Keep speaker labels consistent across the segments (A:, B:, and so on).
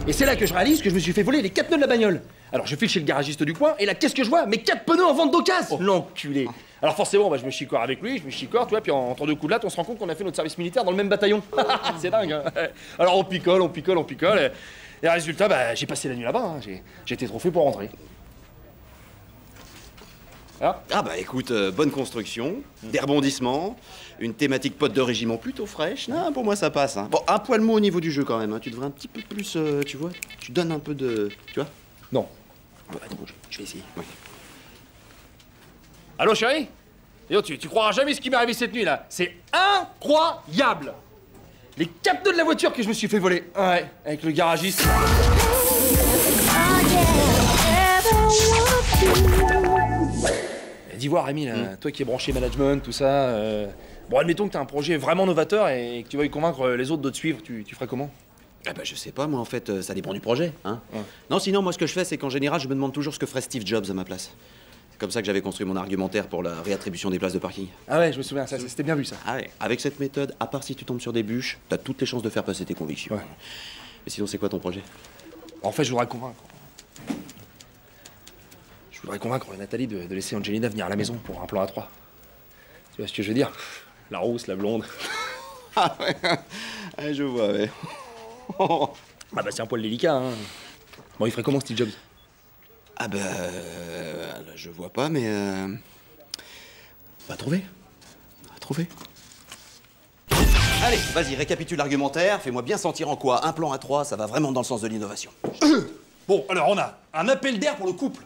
A: Et c'est là que je réalise que je me suis fait voler les 4 pneus de la bagnole. Alors je file chez le garagiste du coin, et là, qu'est-ce que je vois? Mes 4 pneus en vente d'occasion. L'enculé. Alors forcément, je me chicore avec lui, je me chicore, tu vois, puis en temps de coup de latte, on se rend compte qu'on a fait notre service militaire dans le même bataillon. C'est dingue, hein. Alors on picole, et résultat, j'ai passé la nuit là-bas, hein. J'ai été trop fait pour rentrer. Ah,
B: Ah bah écoute, bonne construction, des rebondissements, une thématique pote de régiment plutôt fraîche. Non, pour moi ça passe. Hein. Bon, un poil mou au niveau du jeu quand même. Hein. Tu devrais un petit peu plus, tu vois, tu donnes un peu de, tu vois.
A: non.
B: Bon, attends, je vais essayer. Ouais.
A: Allô, chérie? Yo, tu croiras jamais ce qui m'est arrivé cette nuit, là. C'est incroyable! Les 4 pneus de la voiture que je me suis fait voler. Ouais, avec le garagiste. Dis voir, Rémi, là, toi qui es branché management, tout ça. Bon, admettons que t'as un projet vraiment novateur et que tu veuilles convaincre les autres de te suivre, tu ferais comment?
B: Ah bah je sais pas, moi en fait, ça dépend du projet, hein.
A: Ouais.
B: Non, sinon moi ce que je fais, c'est qu'en général, je me demande toujours ce que ferait Steve Jobs à ma place. C'est comme ça que j'avais construit mon argumentaire pour la réattribution des places de parking.
A: Ah ouais, je me souviens, ça, c'était bien vu, ça.
B: Ah ouais. Avec cette méthode, à part si tu tombes sur des bûches, t'as toutes les chances de faire passer tes convictions.
A: Ouais.
B: Mais sinon, c'est quoi ton projet?
A: En fait, je voudrais convaincre. Je voudrais convaincre Nathalie de laisser Angelina venir à la maison pour un plan à 3. Tu vois ce que je veux dire? La rousse, la blonde.
B: Ah ouais, ouais, je vois, ouais.
A: Ah bah c'est un poil délicat, hein. Bon, il ferait comment, Steve Jobs?
B: Ah bah... là, je vois pas, mais... Va trouver. Va trouver. Allez, vas-y, récapitule l'argumentaire. Fais-moi bien sentir en quoi un plan à 3, ça va vraiment dans le sens de l'innovation.
C: Bon, alors on a un appel d'air pour le couple.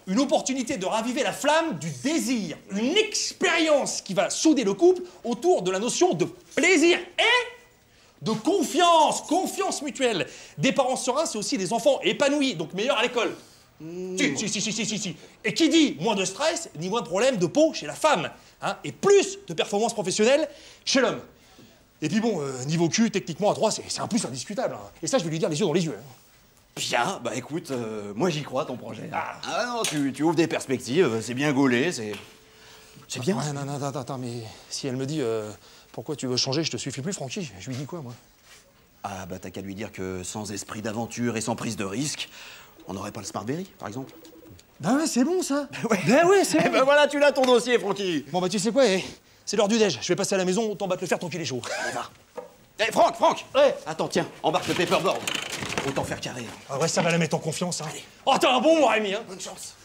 C: Une opportunité de raviver la flamme du désir. Une expérience qui va souder le couple autour de la notion de plaisir et de confiance. Confiance mutuelle. Des parents sereins, c'est aussi des enfants épanouis, donc meilleurs à l'école. Si. Et qui dit moins de stress, ni moins de problèmes de peau chez la femme. Hein, et plus de performances professionnelles chez l'homme. Et puis bon, niveau cul, techniquement, à 3, c'est un plus indiscutable. Hein. Et ça, je vais lui dire les yeux dans les yeux. Hein.
B: Bien, bah écoute, moi j'y crois, ton projet. Ah non, tu ouvres des perspectives, c'est bien gaulé, c'est bien.
C: Ouais, non, attends, mais si elle me dit pourquoi tu veux changer, je te suffis plus, Francky, je lui dis quoi, moi?
B: Ah bah t'as qu'à lui dire que sans esprit d'aventure et sans prise de risque, on n'aurait pas le Smartberry, par exemple.
C: Ben ouais, c'est bon, ça.
B: Ouais.
C: Ben ouais, c'est
B: Eh
C: bon.
B: ben voilà, tu l'as ton dossier, Francky.
C: Bon, bah tu sais quoi, c'est l'heure du déj. Je vais passer à la maison, autant battre le fer tant qu'il est chaud.
B: Allez, va. Eh, Franck.
C: Ouais.
B: Attends, tiens, embarque le paperboard. Autant faire carré.
C: Ah ouais, ça va la mettre en confiance, hein. Oh, t'es un bon, moi, Rémi, hein.
B: Bonne chance.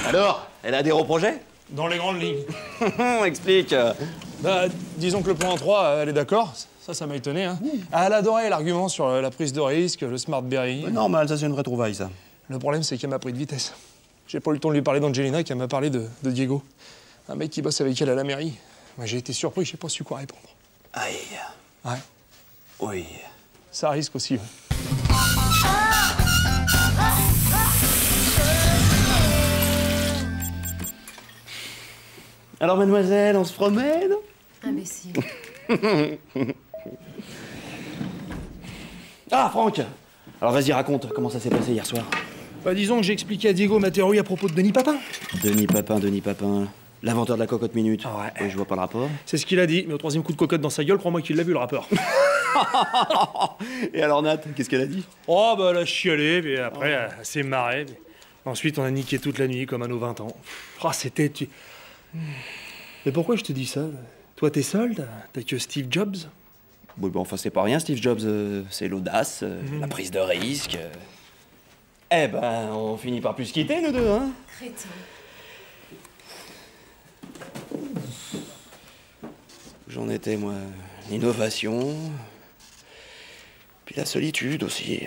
B: Alors, elle a des gros projets?
C: Dans les grandes lignes.
B: Explique.
C: Bah, disons que le plan 3, elle est d'accord. Ça m'a étonné, hein. Elle adorait l'argument sur la prise de risque, le Smartberry.
B: Normal, ça c'est une vraie trouvaille, ça.
C: Le problème, c'est qu'elle m'a pris de vitesse. J'ai pas eu le temps de lui parler d'Angelina, qu'elle m'a parlé de Diego. Un mec qui bosse avec elle à la mairie. Moi, j'ai été surpris, j'ai pas su quoi répondre.
B: Aïe.
C: Ouais,
B: Oui.
C: ça risque aussi. Ouais.
B: Alors, mademoiselle, on se promène?
D: Imbécile.
B: Ah, Franck. Alors vas-y, raconte, comment ça s'est passé hier soir?
A: Bah disons que j'ai expliqué à Diego ma théorie à propos de Denis Papin.
B: Denis Papin. L'inventeur de la cocotte minute.
A: Ah ouais.
B: Oui, je vois pas le rapport.
A: C'est ce qu'il a dit, mais au 3e coup de cocotte dans sa gueule, crois-moi qu'il l'a vu, le rappeur.
B: Et alors, Nat, qu'est-ce qu'elle a dit?
A: Oh, bah elle a chialé, puis après, elle s'est marrée. Puis ensuite, on a niqué toute la nuit, comme à nos 20 ans. Oh, c'était... Mais pourquoi je te dis ça? Toi, t'es seul? T'as que Steve Jobs?
B: Oui, bah enfin, c'est pas rien, Steve Jobs. C'est l'audace, la prise de risque. Eh ben, on finit par plus se quitter, nous deux, hein?
D: Crétin.
B: J'en étais, moi, l'innovation, puis la solitude aussi.